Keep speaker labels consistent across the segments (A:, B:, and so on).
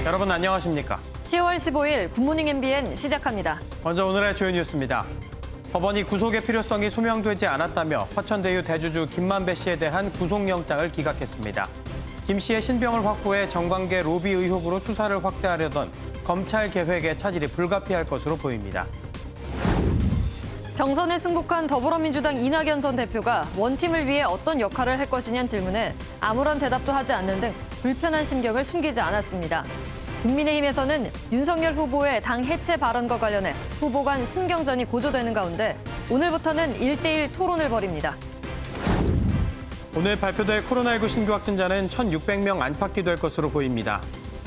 A: 여러분 안녕하십니까?
B: 10월 15일 굿모닝 MBN 시작합니다.
A: 먼저 오늘의 주요 뉴스입니다. 법원이 구속의 필요성이 소명되지 않았다며 화천대유 대주주 김만배 씨에 대한 구속영장을 기각했습니다. 김 씨의 신병을 확보해 정관계 로비 의혹으로 수사를 확대하려던 검찰 계획에 차질이 불가피할 것으로 보입니다.
B: 경선에 승복한 더불어민주당 이낙연 전 대표가 원팀을 위해 어떤 역할을 할 것이냐는 질문에 아무런 대답도 하지 않는 등 불편한 심경을 숨기지 않았습니다. 국민의힘에서는 윤석열 후보의 당 해체 발언과 관련해 후보 간 신경전이 고조되는 가운데 오늘부터는 1대1 토론을 벌입니다.
A: 오늘 발표될 코로나19 신규 확진자는 1,600명 안팎이 될 것으로 보입니다.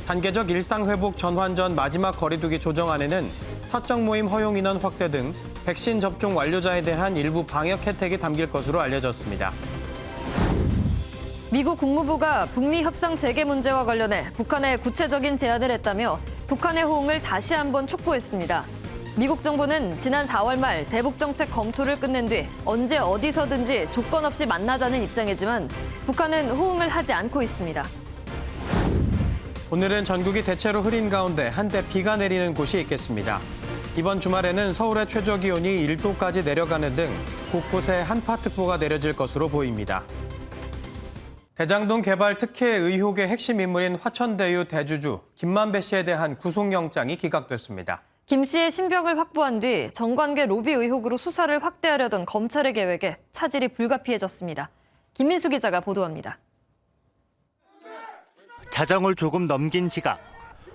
A: 단계적 일상회복 전환 전 마지막 거리두기 조정안에는 사적 모임 허용 인원 확대 등 백신 접종 완료자에 대한 일부 방역 혜택이 담길 것으로 알려졌습니다.
B: 미국 국무부가 북미 협상 재개 문제와 관련해 북한에 구체적인 제안을 했다며 북한의 호응을 다시 한번 촉구했습니다. 미국 정부는 지난 4월 말 대북 정책 검토를 끝낸 뒤 언제 어디서든지 조건 없이 만나자는 입장이지만 북한은 호응을 하지 않고 있습니다.
A: 오늘은 전국이 대체로 흐린 가운데 한때 비가 내리는 곳이 있겠습니다. 이번 주말에는 서울의 최저기온이 1도까지 내려가는 등 곳곳에 한파특보가 내려질 것으로 보입니다. 대장동 개발 특혜 의혹의 핵심 인물인 화천대유 대주주 김만배 씨에 대한 구속영장이 기각됐습니다.
B: 김 씨의 신병을 확보한 뒤 정관계 로비 의혹으로 수사를 확대하려던 검찰의 계획에 차질이 불가피해졌습니다. 김민수 기자가 보도합니다.
C: 자정을 조금 넘긴 시각,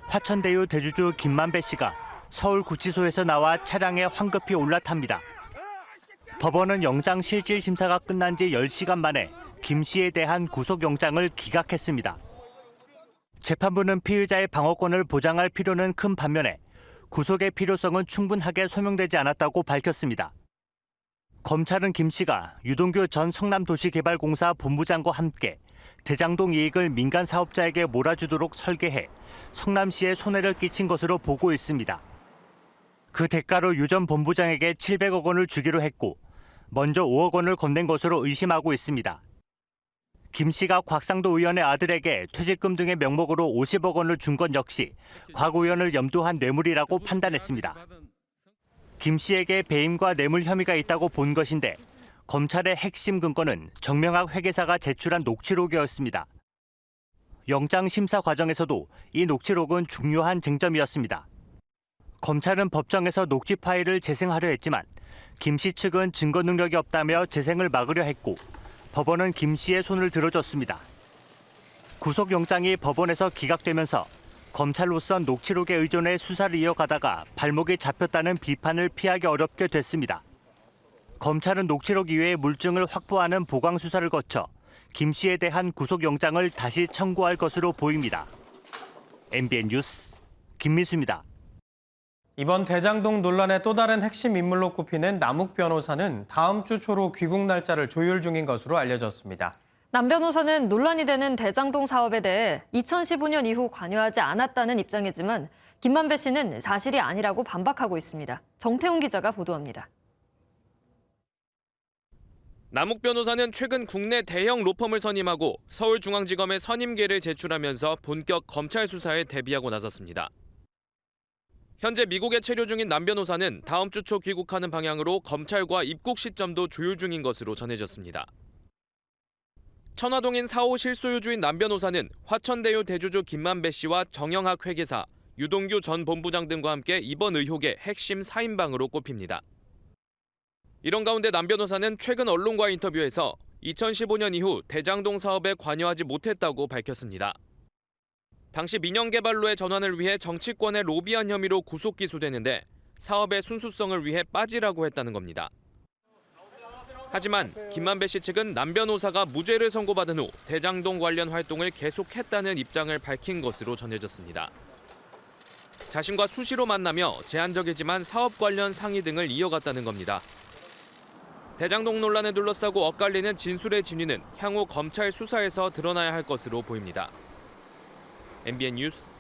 C: 화천대유 대주주 김만배 씨가 서울구치소에서 나와 차량에 황급히 올라탑니다. 법원은 영장 실질 심사가 끝난 지 10시간 만에 김 씨에 대한 구속영장을 기각했습니다. 재판부는 피의자의 방어권을 보장할 필요는 큰 반면에 구속의 필요성은 충분하게 소명되지 않았다고 밝혔습니다. 검찰은 김 씨가 유동규 전 성남도시개발공사 본부장과 함께 대장동 이익을 민간 사업자에게 몰아주도록 설계해 성남시에 손해를 끼친 것으로 보고 있습니다. 그 대가로 유 전 본부장에게 700억 원을 주기로 했고 먼저 5억 원을 건넨 것으로 의심하고 있습니다. 김 씨가 곽상도 의원의 아들에게 퇴직금 등의 명목으로 50억 원을 준 건 역시 곽 의원을 염두한 뇌물이라고 판단했습니다. 김 씨에게 배임과 뇌물 혐의가 있다고 본 것인데 검찰의 핵심 근거는 정명학 회계사가 제출한 녹취록이었습니다. 영장 심사 과정에서도 이 녹취록은 중요한 쟁점이었습니다. 검찰은 법정에서 녹취 파일을 재생하려 했지만 김 씨 측은 증거 능력이 없다며 재생을 막으려 했고 법원은 김 씨의 손을 들어줬습니다. 구속영장이 법원에서 기각되면서 검찰로선 녹취록에 의존해 수사를 이어가다가 발목이 잡혔다는 비판을 피하기 어렵게 됐습니다. 검찰은 녹취록 이외의 물증을 확보하는 보강 수사를 거쳐 김 씨에 대한 구속영장을 다시 청구할 것으로 보입니다. MBN 뉴스 김민수입니다.
A: 이번 대장동 논란의 또 다른 핵심 인물로 꼽히는 남욱 변호사는 다음 주 초로 귀국 날짜를 조율 중인 것으로 알려졌습니다.
B: 남 변호사는 논란이 되는 대장동 사업에 대해 2015년 이후 관여하지 않았다는 입장이지만 김만배 씨는 사실이 아니라고 반박하고 있습니다. 정태훈 기자가 보도합니다.
D: 남욱 변호사는 최근 국내 대형 로펌을 선임하고 서울중앙지검에 선임계를 제출하면서 본격 검찰 수사에 대비하고 나섰습니다. 현재 미국에 체류 중인 남 변호사는 다음 주 초 귀국하는 방향으로 검찰과 입국 시점도 조율 중인 것으로 전해졌습니다. 천화동인 4호 실소유주인 남 변호사는 화천대유 대주주 김만배 씨와 정영학 회계사, 유동규 전 본부장 등과 함께 이번 의혹의 핵심 4인방으로 꼽힙니다. 이런 가운데 남 변호사는 최근 언론과 인터뷰에서 2015년 이후 대장동 사업에 관여하지 못했다고 밝혔습니다. 당시 민영개발로의 전환을 위해 정치권에 로비한 혐의로 구속 기소되는데 사업의 순수성을 위해 빠지라고 했다는 겁니다. 하지만 김만배 씨 측은 남 변호사가 무죄를 선고받은 후 대장동 관련 활동을 계속했다는 입장을 밝힌 것으로 전해졌습니다. 자신과 수시로 만나며 제한적이지만 사업 관련 상의 등을 이어갔다는 겁니다. 대장동 논란에 둘러싸고 엇갈리는 진술의 진위는 향후 검찰 수사에서 드러나야 할 것으로 보입니다. MBN 뉴스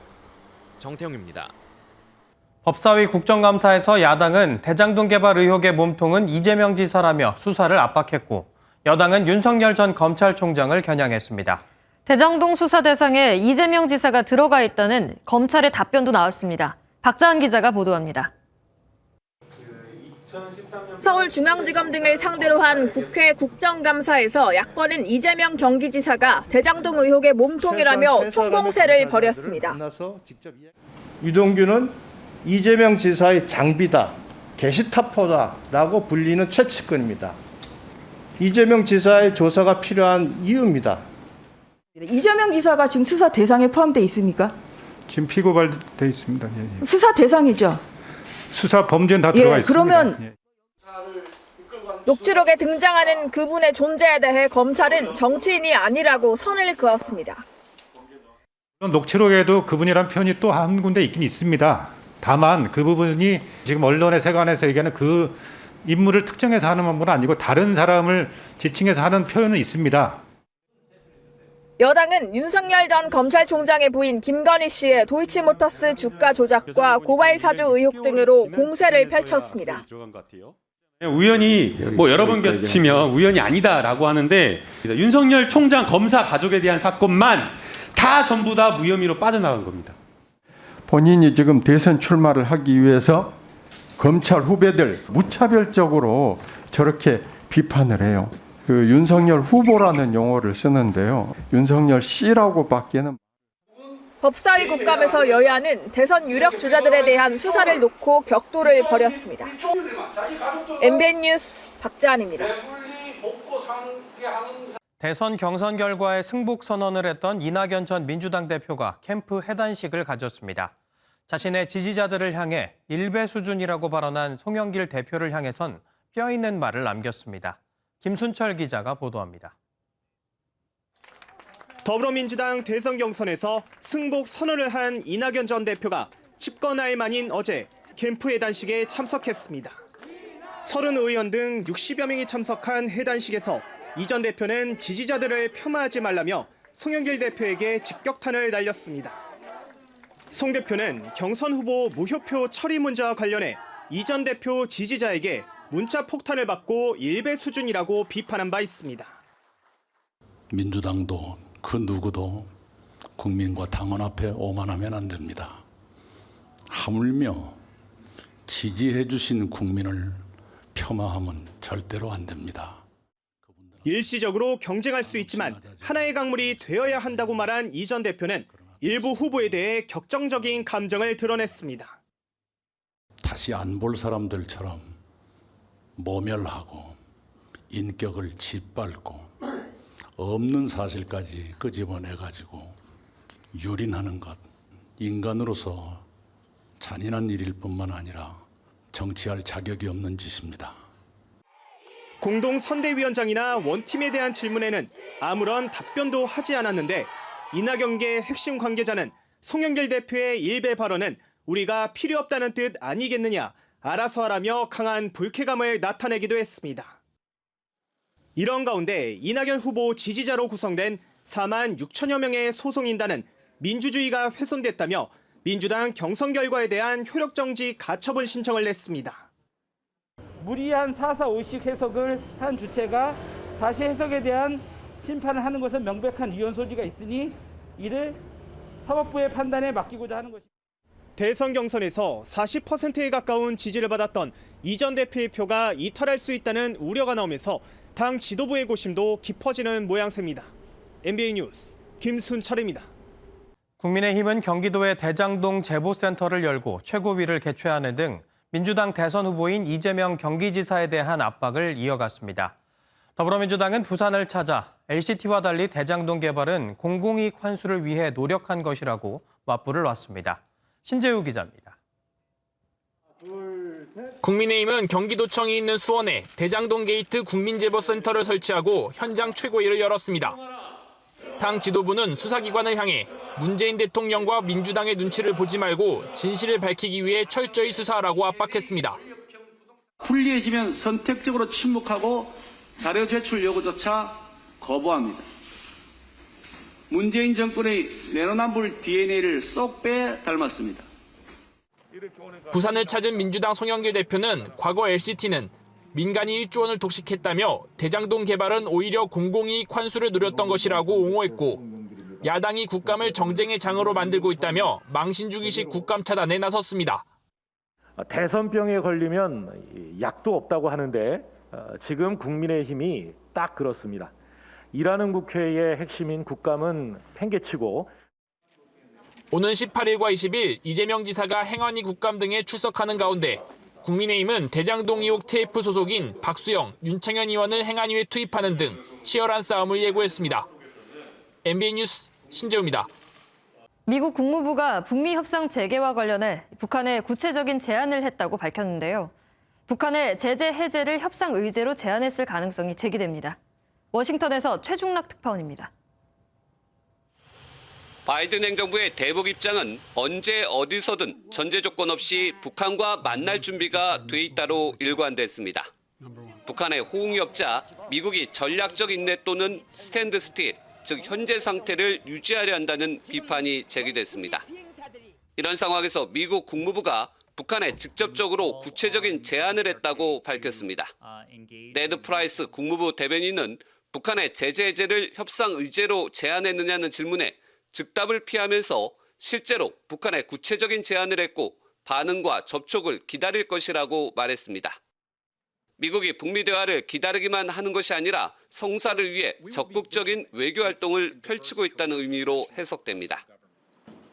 D: 정태웅입니다.
A: 법사위 국정감사에서 야당은 대장동 개발 의혹의 몸통은 이재명 지사라며 수사를 압박했고 여당은 윤석열 전 검찰총장을 겨냥했습니다.
B: 대장동 수사 대상에 이재명 지사가 들어가 있다는 검찰의 답변도 나왔습니다. 박자한 기자가 보도합니다.
E: 서울중앙지검 등을 상대로 한 국회 국정감사에서 야권은 이재명 경기지사가 대장동 의혹의 몸통이라며 총공세를 벌였습니다.
F: 유동규는 이재명 지사의 장비다, 게시타포다라고 불리는 최측근입니다. 이재명 지사의 조사가 필요한 이유입니다.
G: 이재명 지사가 지금 수사 대상에 포함돼 있습니까?
H: 지금 피고발돼 있습니다. 예.
G: 수사 대상이죠.
H: 수사 범죄는 다 들어가 있습니다.
G: 그러면
H: 예.
E: 녹취록에 등장하는 그분의 존재에 대해 검찰은 정치인이 아니라고 선을 그었습니다.
H: 녹취록에도 그분이란 표현이 또 한 군데 있긴 있습니다. 다만 그 부분이 지금 언론의 세간에서 얘기하는 그 인물을 특정해서 하는 부분은 아니고 다른 사람을 지칭해서 하는 표현은 있습니다.
E: 여당은 윤석열 전 검찰총장의 부인 김건희 씨의 도이치모터스 주가 조작과 고발 사주 의혹 등으로 공세를 펼쳤습니다.
I: 우연히 여러 번 겹치면 우연이 아니다라고 하는데 윤석열 총장 검사 가족에 대한 사건만 다 전부 다 무혐의로 빠져나간 겁니다.
J: 본인이 지금 대선 출마를 하기 위해서 검찰 후배들 무차별적으로 저렇게 비판을 해요. 그 윤석열 후보라는 용어를 쓰는데요. 윤석열 씨라고 밖에는.
E: 법사위 국감에서 여야는 대선 유력 주자들에 대한 수사를 놓고 격돌을 벌였습니다. MBN 뉴스 박자한입니다.
A: 대선 경선 결과에 승복 선언을 했던 이낙연 전 민주당 대표가 캠프 해단식을 가졌습니다. 자신의 지지자들을 향해 일배 수준이라고 발언한 송영길 대표를 향해선 뼈있는 말을 남겼습니다. 김순철 기자가 보도합니다.
K: 더불어민주당 대선 경선에서 승복 선언을 한 이낙연 전 대표가 집권할 만인 어제 캠프 해단식에 참석했습니다. 30 의원 등 60여 명이 참석한 해단식에서 이 전 대표는 지지자들을 폄하하지 말라며 송영길 대표에게 직격탄을 날렸습니다. 송 대표는 경선 후보 무효표 처리 문제와 관련해 이 전 대표 지지자에게 문자 폭탄을 받고 일배 수준이라고 비판한 바 있습니다.
L: 민주당도 그 누구도 국민과 당원 앞에 오만하면 안 됩니다. 하물며 지지해 주신 국민을 폄하하면 절대로 안 됩니다.
K: 일시적으로 경쟁할 수 있지만 하나의 강물이 되어야 한다고 말한 이 전 대표는 일부 후보에 대해 격정적인 감정을 드러냈습니다.
L: 다시 안 볼 사람들처럼 모멸하고 인격을 짓밟고 없는 사실까지 끄집어내가지고 유린하는 것, 인간으로서 잔인한 일일 뿐만 아니라 정치할 자격이 없는 짓입니다.
K: 공동선대위원장이나 원팀에 대한 질문에는 아무런 답변도 하지 않았는데 이낙연계 핵심 관계자는 송영길 대표의 일배 발언은 우리가 필요 없다는 뜻 아니겠느냐, 알아서 하라며 강한 불쾌감을 나타내기도 했습니다. 이런 가운데 이낙연 후보 지지자로 구성된 4만 6천여 명의 소송인단은 민주주의가 훼손됐다며 민주당 경선 결과에 대한 효력정지 가처분 신청을 냈습니다.
M: 무리한 사사오식 해석을 한 주체가 다시 해석에 대한 심판을 하는 것은 명백한 위헌 소지가 있으니 이를 사법부의 판단에 맡기고자 하는 것입니다.
K: 대선 경선에서 40%에 가까운 지지를 받았던 이 전 대표의 표가 이탈할 수 있다는 우려가 나오면서 당 지도부의 고심도 깊어지는 모양새입니다. MBN 뉴스 김순철입니다.
A: 국민의힘은 경기도의 대장동 제보센터를 열고 최고위를 개최하는 등 민주당 대선 후보인 이재명 경기지사에 대한 압박을 이어갔습니다. 더불어민주당은 부산을 찾아 LCT와 달리 대장동 개발은 공공이익 환수를 위해 노력한 것이라고 맞불을 놨습니다. 신재우 기자입니다.
N: 국민의힘은 경기도청이 있는 수원에 대장동 게이트 국민제보센터를 설치하고 현장 최고위를 열었습니다. 당 지도부는 수사기관을 향해 문재인 대통령과 민주당의 눈치를 보지 말고 진실을 밝히기 위해 철저히 수사하라고 압박했습니다.
O: 불리해지면 선택적으로 침묵하고 자료 제출 요구조차 거부합니다. 문재인 정권의 내로남불 DNA를 쏙 빼 닮았습니다.
N: 부산을 찾은 민주당 송영길 대표는 과거 LCT는 민간이 1조 원을 독식했다며 대장동 개발은 오히려 공공이익 환수를 노렸던 것이라고 옹호했고 야당이 국감을 정쟁의 장으로 만들고 있다며 망신주기식 국감 차단에 나섰습니다.
P: 대선병에 걸리면 약도 없다고 하는데 지금 국민의힘이 딱 그렇습니다. 일하는 국회의 핵심인 국감은 팽개치고
N: 오는 18일과 20일 이재명 지사가 행안위 국감 등에 출석하는 가운데 국민의힘은 대장동 2호 TF 소속인 박수영, 윤창현 의원을 행안위에 투입하는 등 치열한 싸움을 예고했습니다. MBN 뉴스 신재우입니다.
B: 미국 국무부가 북미 협상 재개와 관련해 북한에 구체적인 제안을 했다고 밝혔는데요. 북한의 제재 해제를 협상 의제로 제안했을 가능성이 제기됩니다. 워싱턴에서 최중락 특파원입니다.
Q: 바이든 행정부의 대북 입장은 언제 어디서든 전제 조건 없이 북한과 만날 준비가 돼 있다로 일관됐습니다. 북한의 호응이 없자 미국이 전략적 인내 또는 스탠드 스틸, 즉 현재 상태를 유지하려 한다는 비판이 제기됐습니다. 이런 상황에서 미국 국무부가 북한에 직접적으로 구체적인 제안을 했다고 밝혔습니다. 네드 프라이스 국무부 대변인은 북한의 제재 해제를 협상 의제로 제안했느냐는 질문에 즉답을 피하면서 실제로 북한에 구체적인 제안을 했고 반응과 접촉을 기다릴 것이라고 말했습니다. 미국이 북미 대화를 기다리기만 하는 것이 아니라 성사를 위해 적극적인 외교 활동을 펼치고 있다는 의미로 해석됩니다.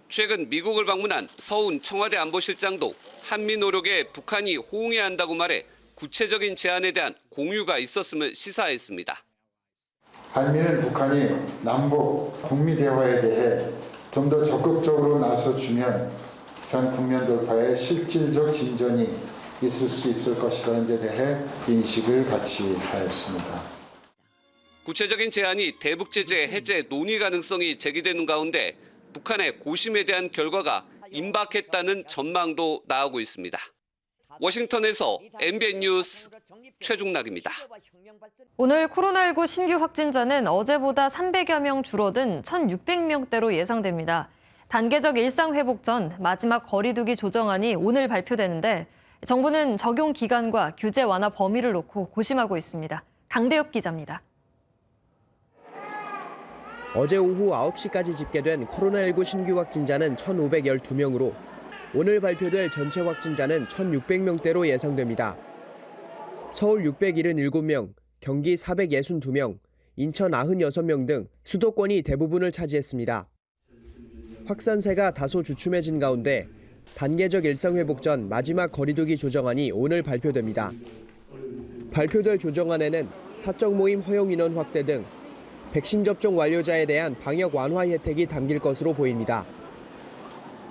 Q: 최근 미국을 방문한 서훈 청와대 안보실장도 한미 노력에 북한이 호응해야 한다고 말해 구체적인 제안에 대한 공유가 있었음을 시사했습니다.
R: 한미는 북한이 남북 북미 대화에 대해 좀 더 적극적으로 나서주면 현 국면 돌파에 실질적 진전이 있을 수 있을 것이라는 데 대해 인식을 같이 하였습니다.
Q: 구체적인 제안이 대북 제재 해제 논의 가능성이 제기되는 가운데 북한의 고심에 대한 결과가 임박했다는 전망도 나오고 있습니다. 워싱턴에서 MBN 뉴스 최중락입니다.
B: 오늘 코로나19 신규 확진자는 어제보다 300여 명 줄어든 1,600명대로 예상됩니다. 단계적 일상 회복 전 마지막 거리두기 조정안이 오늘 발표되는데 정부는 적용 기간과 규제 완화 범위를 놓고 고심하고 있습니다. 강대엽 기자입니다.
S: 어제 오후 9시까지 집계된 코로나19 신규 확진자는 1,512명으로 오늘 발표될 전체 확진자는 1,600명대로 예상됩니다. 서울 677명, 경기 462명, 인천 96명 등 수도권이 대부분을 차지했습니다. 확산세가 다소 주춤해진 가운데 단계적 일상회복 전 마지막 거리두기 조정안이 오늘 발표됩니다. 발표될 조정안에는 사적 모임 허용 인원 확대 등 백신 접종 완료자에 대한 방역 완화 혜택이 담길 것으로 보입니다.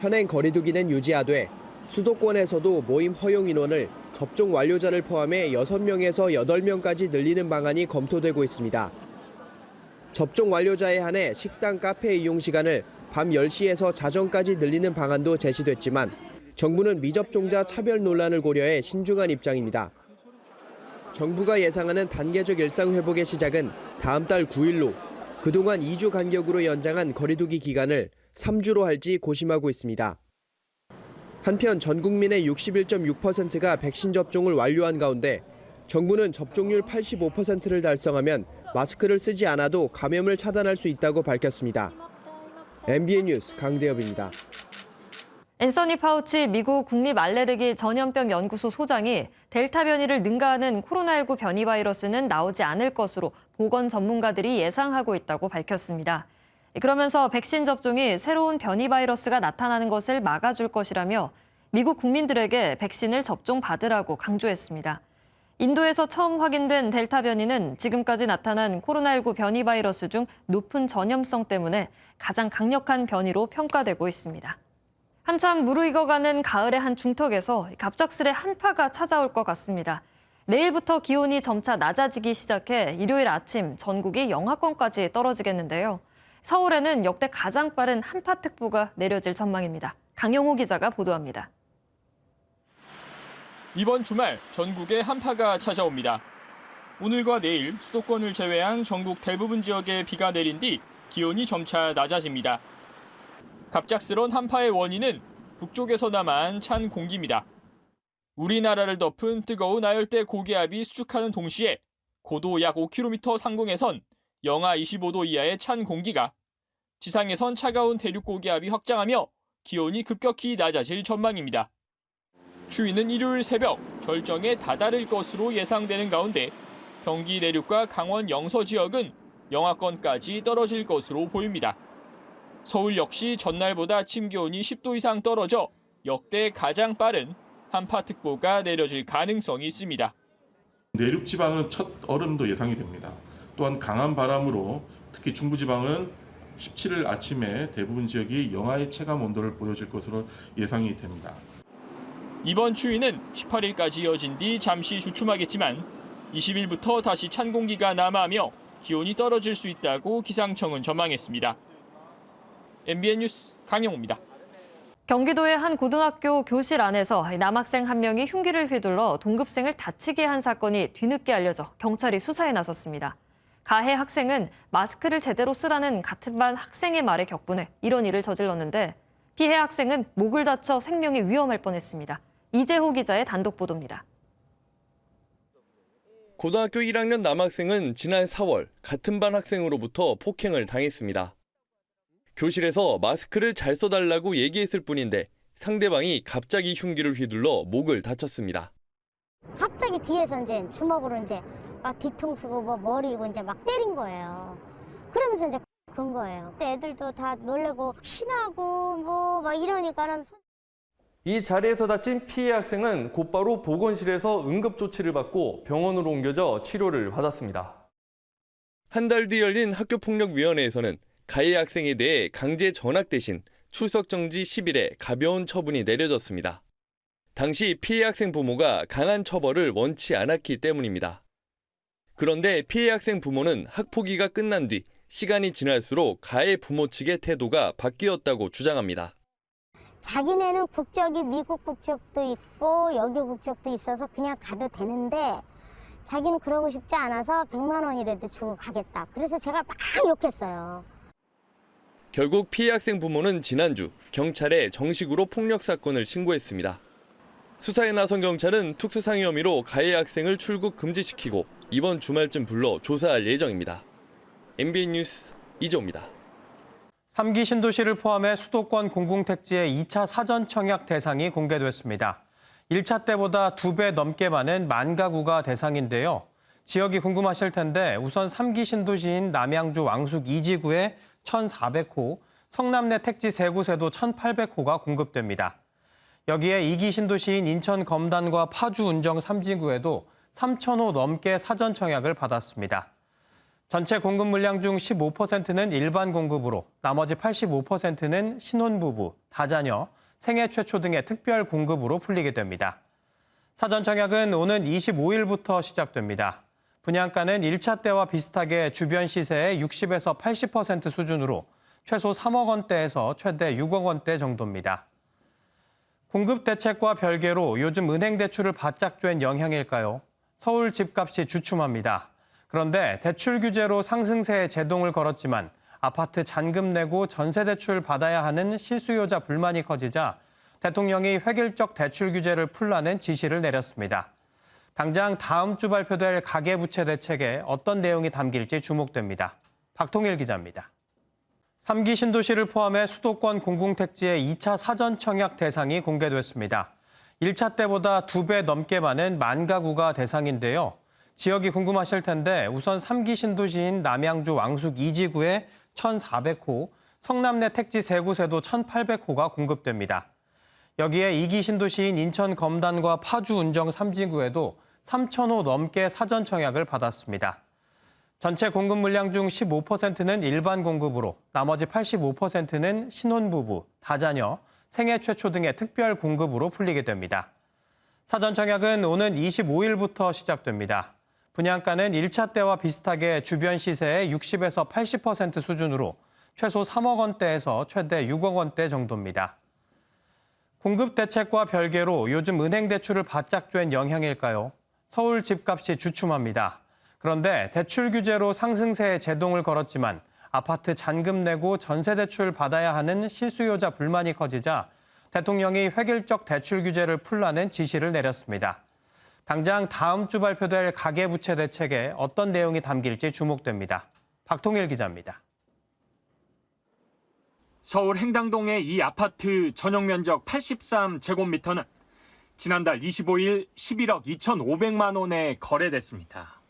S: 현행 거리두기는 유지하되 수도권에서도 모임 허용 인원을 접종 완료자를 포함해 6명에서 8명까지 늘리는 방안이 검토되고 있습니다. 접종 완료자에 한해 식당, 카페 이용 시간을 밤 10시에서 자정까지 늘리는 방안도 제시됐지만 정부는 미접종자 차별 논란을 고려해 신중한 입장입니다. 정부가 예상하는 단계적 일상 회복의 시작은 다음 달 9일로 그동안 2주 간격으로 연장한 거리두기 기간을 3주로 할지 고심하고 있습니다. 한편 전 국민의 61.6%가 백신 접종을 완료한 가운데 정부는 접종률 85%를 달성하면 마스크를 쓰지 않아도 감염을 차단할 수 있다고 밝혔습니다. MBN 뉴스 강대엽입니다.
B: 앤서니 파우치 미국 국립알레르기 전염병 연구소 소장이 델타 변이를 능가하는 코로나19 변이 바이러스는 나오지 않을 것으로 보건 전문가들이 예상하고 있다고 밝혔습니다. 그러면서 백신 접종이 새로운 변이 바이러스가 나타나는 것을 막아줄 것이라며 미국 국민들에게 백신을 접종받으라고 강조했습니다. 인도에서 처음 확인된 델타 변이는 지금까지 나타난 코로나19 변이 바이러스 중 높은 전염성 때문에 가장 강력한 변이로 평가되고 있습니다. 한참 무르익어가는 가을의 한 중턱에서 갑작스레 한파가 찾아올 것 같습니다. 내일부터 기온이 점차 낮아지기 시작해 일요일 아침 전국이 영하권까지 떨어지겠는데요. 서울에는 역대 가장 빠른 한파특보가 내려질 전망입니다. 강영호 기자가 보도합니다.
T: 이번 주말 전국에 한파가 찾아옵니다. 오늘과 내일 수도권을 제외한 전국 대부분 지역에 비가 내린 뒤 기온이 점차 낮아집니다. 갑작스런 한파의 원인은 북쪽에서 남한 찬 공기입니다. 우리나라를 덮은 뜨거운 아열대 고기압이 수축하는 동시에 고도 약 5km 상공에선 영하 25도 이하의 찬 공기가 지상에선 차가운 대륙 고기압이 확장하며 기온이 급격히 낮아질 전망입니다. 추위는 일요일 새벽 절정에 다다를 것으로 예상되는 가운데 경기 내륙과 강원 영서 지역은 영하권까지 떨어질 것으로 보입니다. 서울 역시 전날보다 아침 기온이 10도 이상 떨어져 역대 가장 빠른 한파특보가 내려질 가능성이 있습니다.
U: 내륙 지방은 첫 얼음도 예상이 됩니다. 또한 강한 바람으로 특히 중부지방은 17일 아침에 대부분 지역이 영하의 체감 온도를 보여줄 것으로 예상이 됩니다.
T: 이번 추위는 18일까지 이어진 뒤 잠시 주춤하겠지만 20일부터 다시 찬 공기가 남하하며 기온이 떨어질 수 있다고 기상청은 전망했습니다. MBN 뉴스 강영호입니다.
B: 경기도의 한 고등학교 교실 안에서 남학생 한 명이 흉기를 휘둘러 동급생을 다치게 한 사건이 뒤늦게 알려져 경찰이 수사에 나섰습니다. 가해 학생은 마스크를 제대로 쓰라는 같은 반 학생의 말에 격분해 이런 일을 저질렀는데 피해 학생은 목을 다쳐 생명이 위험할 뻔했습니다. 이재호 기자의 단독 보도입니다.
V: 고등학교 1학년 남학생은 지난 4월 같은 반 학생으로부터 폭행을 당했습니다. 교실에서 마스크를 잘 써달라고 얘기했을 뿐인데 상대방이 갑자기 흉기를 휘둘러 목을 다쳤습니다.
W: 갑자기 뒤에서 이제 주먹으로 이제 막 뒤통수고 뭐 머리고 이제 막 때린 거예요. 그러면서 이제 건 거예요. 애들도 다 놀래고 신나고 뭐 막 이러니까는.
V: 이 자리에서 다친 피해 학생은 곧바로 보건실에서 응급조치를 받고 병원으로 옮겨져 치료를 받았습니다. 한 달 뒤 열린 학교폭력위원회에서는 가해 학생에 대해 강제 전학 대신 출석 정지 10일에 가벼운 처분이 내려졌습니다. 당시 피해 학생 부모가 강한 처벌을 원치 않았기 때문입니다. 그런데 피해 학생 부모는 학폭위가 끝난 뒤 시간이 지날수록 가해 부모 측의 태도가 바뀌었다고 주장합니다.
W: 자기네는 국적이 미국 국적도 있고 여기 국적도 있어서 그냥 가도 되는데 자기는 그러고 싶지 않아서 100만 원이라도 주고 가겠다. 그래서 제가 막 욕했어요.
V: 결국 피해 학생 부모는 지난주 경찰에 정식으로 폭력 사건을 신고했습니다. 수사에 나선 경찰은 특수상해 혐의로 가해 학생을 출국 금지시키고 이번 주말쯤 불러 조사할 예정입니다. MBN 뉴스 이재호입니다.
A: 3기 신도시를 포함해 수도권 공공택지의 2차 사전 청약 대상이 공개됐습니다. 1차 때보다 2배 넘게 많은 만 가구가 대상인데요. 지역이 궁금하실 텐데 우선 3기 신도시인 남양주 왕숙 2지구에 1,400호, 성남내 택지 3곳에도 1,800호가 공급됩니다. 여기에 2기 신도시인 인천 검단과 파주 운정 3지구에도 3,000호 넘게 사전 청약을 받았습니다. 전체 공급 물량 중 15%는 일반 공급으로 나머지 85%는 신혼부부, 다자녀, 생애 최초 등의 특별 공급으로 풀리게 됩니다. 사전 청약은 오는 25일부터 시작됩니다. 분양가는 1차 때와 비슷하게 주변 시세의 60에서 80% 수준으로 최소 3억 원대에서 최대 6억 원대 정도입니다. 공급 대책과 별개로 요즘 은행 대출을 바짝 쬐는 영향일까요? 서울 집값이 주춤합니다. 그런데 대출 규제로 상승세에 제동을 걸었지만 아파트 잔금 내고 전세 대출 받아야 하는 실수요자 불만이 커지자 대통령이 획일적 대출 규제를 풀라는 지시를 내렸습니다. 당장 다음 주 발표될 가계부채 대책에 어떤 내용이 담길지 주목됩니다. 박통일 기자입니다. 3기 신도시를 포함해 수도권 공공택지의 2차 사전 청약 대상이 공개됐습니다. 1차 때보다 2배 넘게 많은 만 가구가 대상인데요. 지역이 궁금하실 텐데 우선 3기 신도시인 남양주 왕숙 2지구에 1,400호, 성남내 택지 3곳에도 1,800호가 공급됩니다. 여기에 2기 신도시인 인천 검단과 파주 운정 3지구에도 3,000호 넘게 사전 청약을 받았습니다. 전체 공급 물량 중 15%는 일반 공급으로 나머지 85%는 신혼부부, 다자녀, 생애 최초 등의 특별 공급으로 풀리게 됩니다. 사전 청약은 오는 25일부터 시작됩니다. 분양가는 1차 때와 비슷하게 주변 시세의 60에서 80% 수준으로 최소 3억 원대에서 최대 6억 원대 정도입니다. 공급 대책과 별개로 요즘 은행 대출을 바짝 쬐는 영향일까요? 서울 집값이 주춤합니다. 그런데 대출 규제로 상승세에 제동을 걸었지만 아파트 잔금 내고 전세 대출 받아야 하는 실수요자 불만이 커지자 대통령이 획일적 대출 규제를 풀라는 지시를 내렸습니다. 당장 다음 주 발표될 가계부채 대책에 어떤 내용이 담길지 주목됩니다. 박통일 기자입니다.
T: 서울 행당동의 이 아파트 전용 면적 83제곱미터는 지난달 25일 11억 2,500만 원에 거래됐습니다.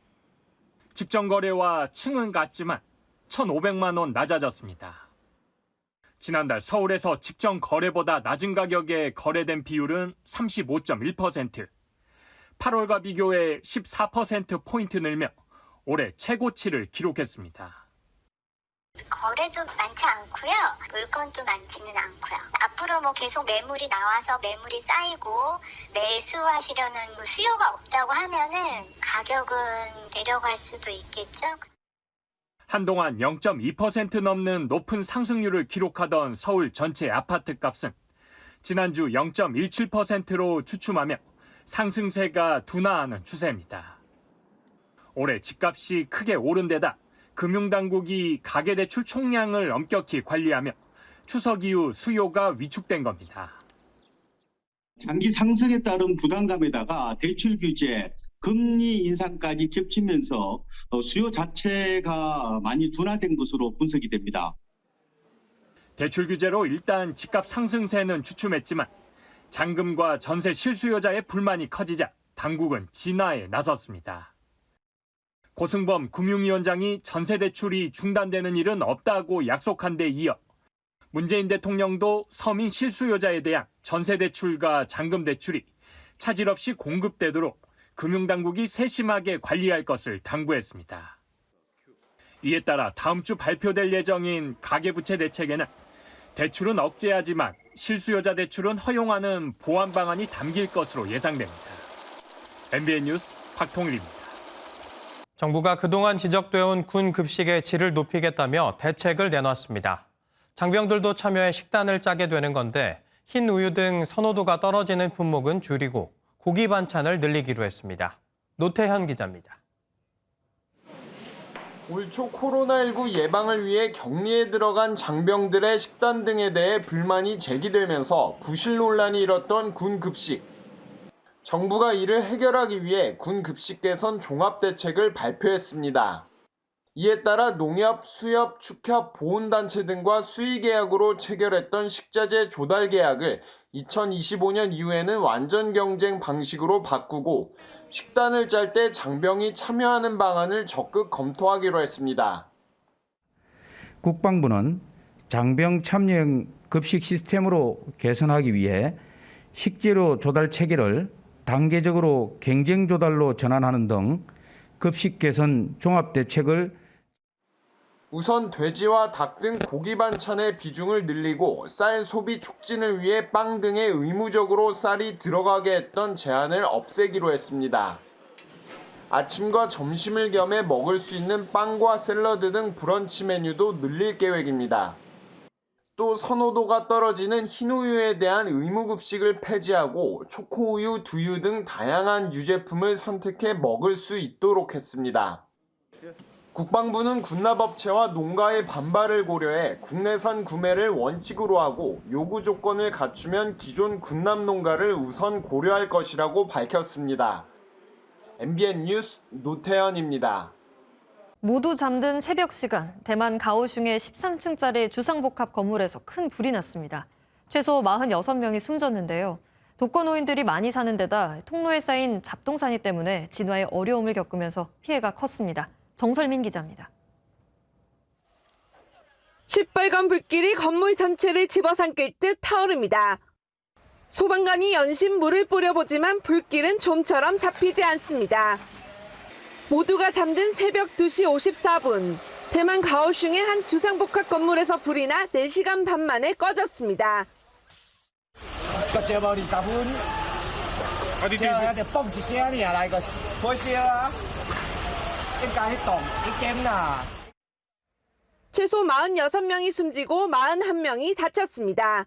T: 직전 거래와 층은 같지만 1,500만 원 낮아졌습니다. 지난달 서울에서 직전 거래보다 낮은 가격에 거래된 비율은 35.1%. 8월과 비교해 14%포인트 늘며 올해 최고치를 기록했습니다.
W: 거래도 많지 않고요. 물건도 많지는 않고요. 앞으로 계속 매물이 나와서 매물이 쌓이고 매수하시려는 수요가 없다고 하면은 가격은 내려갈 수도 있겠죠.
T: 한동안 0.2% 넘는 높은 상승률을 기록하던 서울 전체 아파트 값은 지난주 0.17%로 주춤하며 상승세가 둔화하는 추세입니다. 올해 집값이 크게 오른 데다 금융당국이 가계대출 총량을 엄격히 관리하며 추석 이후 수요가 위축된 겁니다.
C: 장기 상승에 따른 부담감에다가 대출 규제, 금리 인상까지 겹치면서 수요 자체가 많이 둔화된 것으로 분석이 됩니다.
T: 대출 규제로 일단 집값 상승세는 주춤했지만 잔금과 전세 실수요자의 불만이 커지자 당국은 진화에 나섰습니다. 고승범 금융위원장이 전세대출이 중단되는 일은 없다고 약속한 데 이어 문재인 대통령도 서민 실수요자에 대한 전세대출과 잔금대출이 차질 없이 공급되도록 금융당국이 세심하게 관리할 것을 당부했습니다. 이에 따라 다음 주 발표될 예정인 가계부채 대책에는 대출은 억제하지만 실수요자 대출은 허용하는 보완 방안이 담길 것으로 예상됩니다. MBN 뉴스 박통일입니다.
A: 정부가 그동안 지적되어온 군 급식의 질을 높이겠다며 대책을 내놨습니다. 장병들도 참여해 식단을 짜게 되는 건데 흰 우유 등 선호도가 떨어지는 품목은 줄이고 고기 반찬을 늘리기로 했습니다. 노태현 기자입니다.
D: 올 초 코로나19 예방을 위해 격리에 들어간 장병들의 식단 등에 대해 불만이 제기되면서 부실 논란이 일었던 군 급식. 정부가 이를 해결하기 위해 군 급식 개선 종합대책을 발표했습니다. 이에 따라 농협, 수협, 축협, 보훈단체 등과 수의계약으로 체결했던 식자재 조달 계약을 2025년 이후에는 완전 경쟁 방식으로 바꾸고 식단을 짤 때 장병이 참여하는 방안을 적극 검토하기로 했습니다.
F: 국방부는 장병 참여형 급식 시스템으로 개선하기 위해 식재료 조달 체계를 단계적으로 경쟁 조달로 전환하는 등 급식 개선 종합대책을
D: 우선 돼지와 닭 등 고기 반찬의 비중을 늘리고 쌀 소비 촉진을 위해 빵 등에 의무적으로 쌀이 들어가게 했던 제한을 없애기로 했습니다. 아침과 점심을 겸해 먹을 수 있는 빵과 샐러드 등 브런치 메뉴도 늘릴 계획입니다. 또 선호도가 떨어지는 흰우유에 대한 의무급식을 폐지하고 초코우유, 두유 등 다양한 유제품을 선택해 먹을 수 있도록 했습니다. 국방부는 군납업체와 농가의 반발을 고려해 국내산 구매를 원칙으로 하고 요구 조건을 갖추면 기존 군납 농가를 우선 고려할 것이라고 밝혔습니다. MBN 뉴스 노태현입니다.
B: 모두 잠든 새벽 시간, 대만 가오슝의 13층짜리 주상복합 건물에서 큰 불이 났습니다. 최소 46명이 숨졌는데요. 독거노인들이 많이 사는 데다 통로에 쌓인 잡동사니 때문에 진화에 어려움을 겪으면서 피해가 컸습니다. 정설민 기자입니다.
E: 시뻘건 불길이 건물 전체를 집어삼킬 듯 타오릅니다. 소방관이 연신 물을 뿌려보지만 불길은 좀처럼 잡히지 않습니다. 모두가 잠든 새벽 2시 54분, 대만 가오슝의 한 주상복합 건물에서 불이 나 4시간 반 만에 꺼졌습니다. 최소 46명이 숨지고 41명이 다쳤습니다.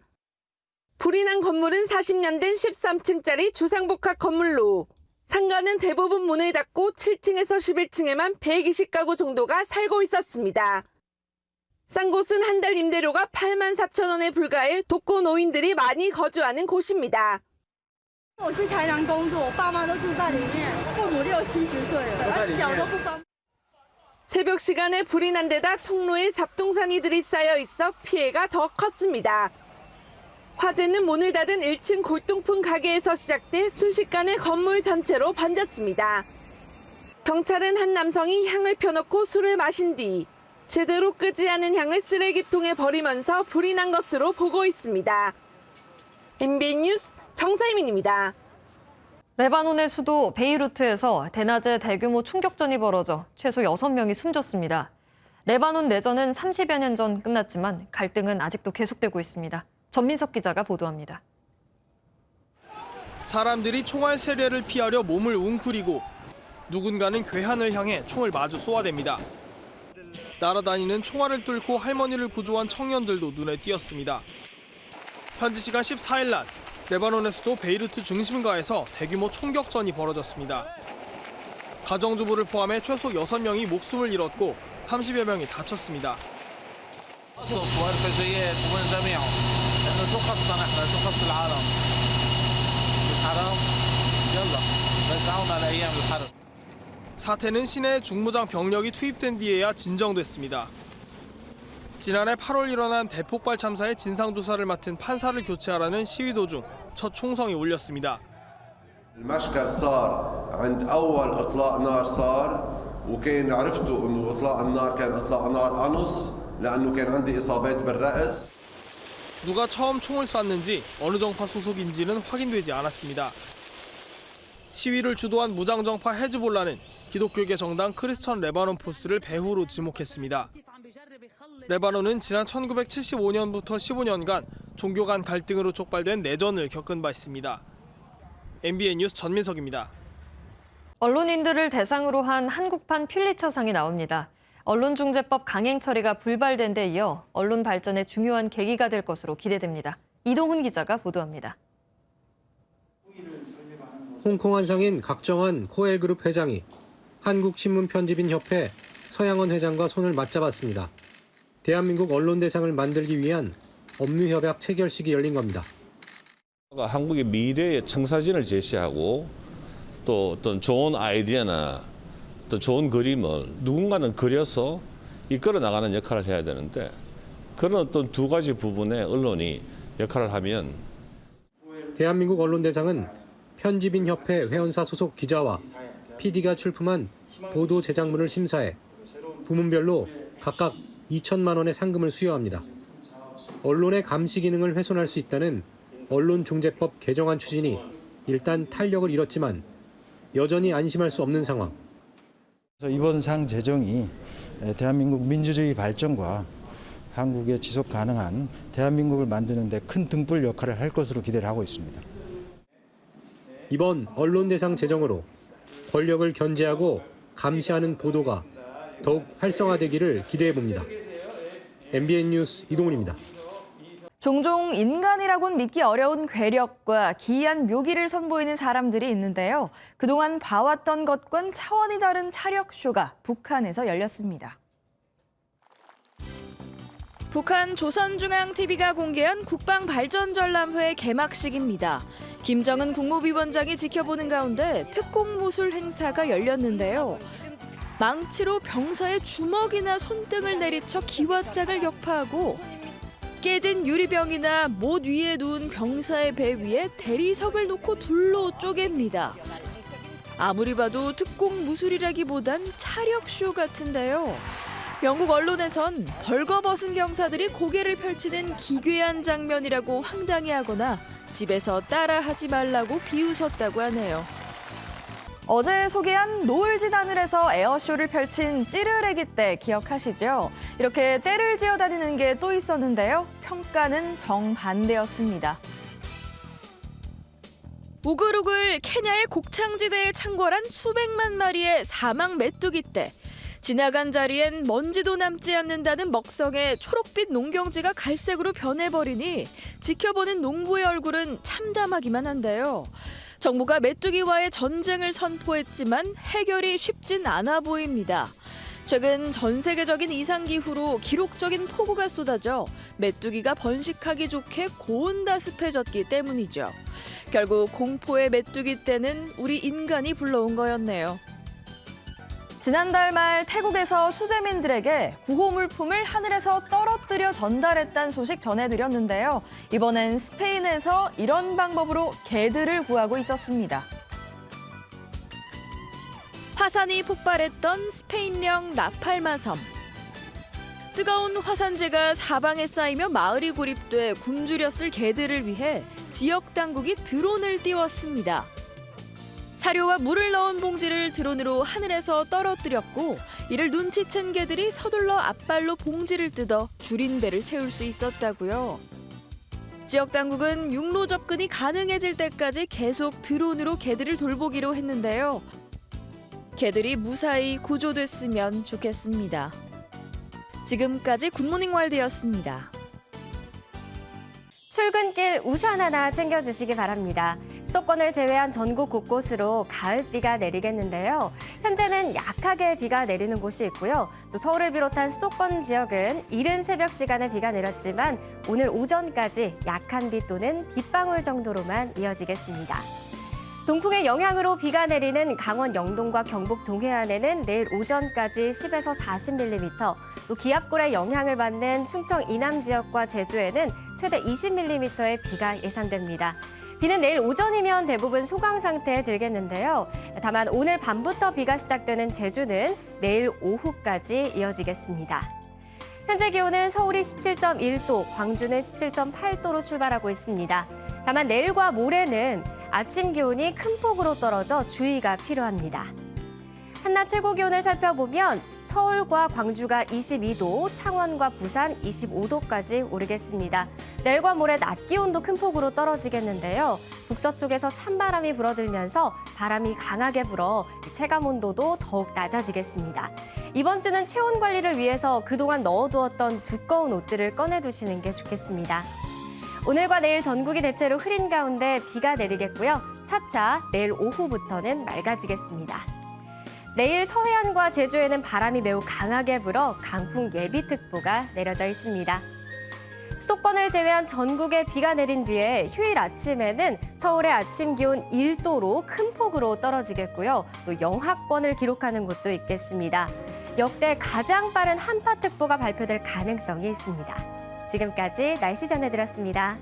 E: 불이 난 건물은 40년 된 13층짜리 주상복합 건물로 상가는 대부분 문을 닫고 7층에서 11층에만 120가구 정도가 살고 있었습니다. 싼 곳은 한 달 임대료가 84,000원에 불과해 독거노인들이 많이 거주하는 곳입니다.
X: 我是台南工作，我爸妈都住在里面，父母60、70岁了，脚都不方便。
E: 새벽 시간에 불이 난 데다 통로에 잡동사니 들이쌓여 있어 피해가 더 컸습니다. 화재는 문을 닫은 1층 골동품 가게에서 시작돼 순식간에 건물 전체로 번졌습니다. 경찰은 한 남성이 향을 펴놓고 술을 마신 뒤 제대로 끄지 않은 향을 쓰레기통에 버리면서 불이 난 것으로 보고 있습니다. MBN 뉴스 정사희민입니다.
B: 레바논의 수도 베이루트에서 대낮에 대규모 총격전이 벌어져 최소 6명이 숨졌습니다. 레바논 내전은 30여 년 전 끝났지만 갈등은 아직도 계속되고 있습니다. 전민석 기자가 보도합니다.
G: 사람들이 총알 세례를 피하려 몸을 웅크리고 누군가는 괴한을 향해 총을 마주 쏘아댑니다. 날아다니는 총알을 뚫고 할머니를 구조한 청년들도 눈에 띄었습니다. 현지 시간 14일 낮 레바논의 수도 베이루트 중심가에서 대규모 총격전이 벌어졌습니다. 가정주부를 포함해 최소 6명이 목숨을 잃었고 30여 명이 다쳤습니다. 사태는 시내에 중무장 병력이 투입된 뒤에야 진정됐습니다. 지난해 8월 일어난 대폭발 참사의 진상조사를 맡은 판사를 교체하라는 시위 도중 첫 총성이 울렸습니다.
H: المشكل صار عند أول إطلاق نار صار وكان عرفتوا إنه إطلاق النار كان إطلاق نار أنص لأنه كان عندي إصابات بالرأس.
G: 누가 처음 총을 쐈는지 어느 정파 소속인지는 확인되지 않았습니다. 시위를 주도한 무장정파 헤즈볼라는 기독교계 정당 크리스천 레바논 포스를 배후로 지목했습니다. 레바논은 지난 1975년부터 15년간 종교 간 갈등으로 촉발된 내전을 겪은 바 있습니다. MBN 뉴스 전민석입니다.
B: 언론인들을 대상으로 한 한국판 퓰리처상이 나옵니다. 언론중재법 강행 처리가 불발된 데 이어 언론 발전의 중요한 계기가 될 것으로 기대됩니다. 이동훈 기자가 보도합니다.
I: 홍콩 한상인 각정환 코엘그룹 회장이 한국신문편집인협회 서양원 회장과 손을 맞잡았습니다. 대한민국 언론대상을 만들기 위한 업무협약 체결식이 열린 겁니다.
J: 한국의 미래의 청사진을 제시하고 또 어떤 좋은 아이디어나 또 좋은 그림을 누군가는 그려서 이끌어 나가는 역할을 해야 되는데 그런 어떤 두 가지 부분에 언론이 역할을 하면
I: 대한민국 언론대상은 편집인협회 회원사 소속 기자와 PD가 출품한 보도 제작물을 심사해 부문별로 각각 2천만 원의 상금을 수여합니다. 언론의 감시 기능을 훼손할 수 있다는 언론중재법 개정안 추진이 일단 탄력을 잃었지만 여전히 안심할 수 없는 상황.
Y: 이번 상 제정이 대한민국 민주주의 발전과 한국의 지속 가능한 대한민국을 만드는 데 큰 등불 역할을 할 것으로 기대를 하고 있습니다.
I: 이번 언론대상 제정으로 권력을 견제하고 감시하는 보도가 더욱 활성화되기를 기대해 봅니다. MBN 뉴스 이동훈입니다.
Z: 종종 인간이라고는 믿기 어려운 괴력과 기이한 묘기를 선보이는 사람들이 있는데요. 그동안 봐왔던 것과는 차원이 다른 차력쇼가 북한에서 열렸습니다. 북한 조선중앙TV가 공개한 국방발전전람회 개막식입니다. 김정은 국무위원장이 지켜보는 가운데 특공무술 행사가 열렸는데요. 망치로 병사의 주먹이나 손등을 내리쳐 기왓장을 격파하고 깨진 유리병이나 못 위에 누운 병사의 배 위에 대리석을 놓고 둘로 쪼갭니다. 아무리 봐도 특공무술이라기보단 차력쇼 같은데요. 영국 언론에선 벌거벗은 병사들이 고개를 펼치는 기괴한 장면이라고 황당해하거나 집에서 따라하지 말라고 비웃었다고 하네요. 어제 소개한 노을진 하늘에서 에어쇼를 펼친 찌르레기 때 기억하시죠? 이렇게 떼를 지어 다니는 게 또 있었는데요. 평가는 정반대였습니다. 우글우글 케냐의 곡창지대에 창궐한 수백만 마리의 사막 메뚜기 떼. 지나간 자리엔 먼지도 남지 않는다는 먹성의 초록빛 농경지가 갈색으로 변해버리니 지켜보는 농부의 얼굴은 참담하기만 한데요. 정부가 메뚜기와의 전쟁을 선포했지만 해결이 쉽진 않아 보입니다. 최근 전 세계적인 이상기후로 기록적인 폭우가 쏟아져 메뚜기가 번식하기 좋게 고온다습해졌기 때문이죠. 결국 공포의 메뚜기 떼는 우리 인간이 불러온 거였네요. 지난달 말 태국에서 수재민들에게 구호 물품을 하늘에서 떨어뜨려 전달했다는 소식 전해드렸는데요. 이번엔 스페인에서 이런 방법으로 개들을 구하고 있었습니다. 화산이 폭발했던 스페인령 라팔마 섬. 뜨거운 화산재가 사방에 쌓이며 마을이 고립돼 굶주렸을 개들을 위해 지역 당국이 드론을 띄웠습니다. 사료와 물을 넣은 봉지를 드론으로 하늘에서 떨어뜨렸고 이를 눈치챈 개들이 서둘러 앞발로 봉지를 뜯어 줄인 배를 채울 수 있었다고요. 지역 당국은 육로 접근이 가능해질 때까지 계속 드론으로 개들을 돌보기로 했는데요. 개들이 무사히 구조됐으면 좋겠습니다. 지금까지 굿모닝 월드였습니다.
K: 출근길 우산 하나 챙겨주시기 바랍니다. 수도권을 제외한 전국 곳곳으로 가을비가 내리겠는데요. 현재는 약하게 비가 내리는 곳이 있고요. 또 서울을 비롯한 수도권 지역은 이른 새벽 시간에 비가 내렸지만 오늘 오전까지 약한 비 또는 빗방울 정도로만 이어지겠습니다. 동풍의 영향으로 비가 내리는 강원 영동과 경북 동해안에는 내일 오전까지 10에서 40mm, 또 기압골의 영향을 받는 충청 이남 지역과 제주에는 최대 20mm의 비가 예상됩니다. 비는 내일 오전이면 대부분 소강 상태에 들겠는데요. 다만 오늘 밤부터 비가 시작되는 제주는 내일 오후까지 이어지겠습니다. 현재 기온은 서울이 17.1도, 광주는 17.8도로 출발하고 있습니다. 다만 내일과 모레는 아침 기온이 큰 폭으로 떨어져 주의가 필요합니다. 한낮 최고 기온을 살펴보면 서울과 광주가 22도, 창원과 부산 25도까지 오르겠습니다. 내일과 모레 낮 기온도 큰 폭으로 떨어지겠는데요. 북서쪽에서 찬바람이 불어들면서 바람이 강하게 불어 체감 온도도 더욱 낮아지겠습니다. 이번 주는 체온 관리를 위해서 그동안 넣어두었던 두꺼운 옷들을 꺼내두시는 게 좋겠습니다. 오늘과 내일 전국이 대체로 흐린 가운데 비가 내리겠고요. 차차 내일 오후부터는 맑아지겠습니다. 내일 서해안과 제주에는 바람이 매우 강하게 불어 강풍 예비특보가 내려져 있습니다. 수도권을 제외한 전국에 비가 내린 뒤에 휴일 아침에는 서울의 아침 기온 1도로 큰 폭으로 떨어지겠고요. 또 영하권을 기록하는 곳도 있겠습니다. 역대 가장 빠른 한파특보가 발표될 가능성이 있습니다. 지금까지 날씨 전해드렸습니다.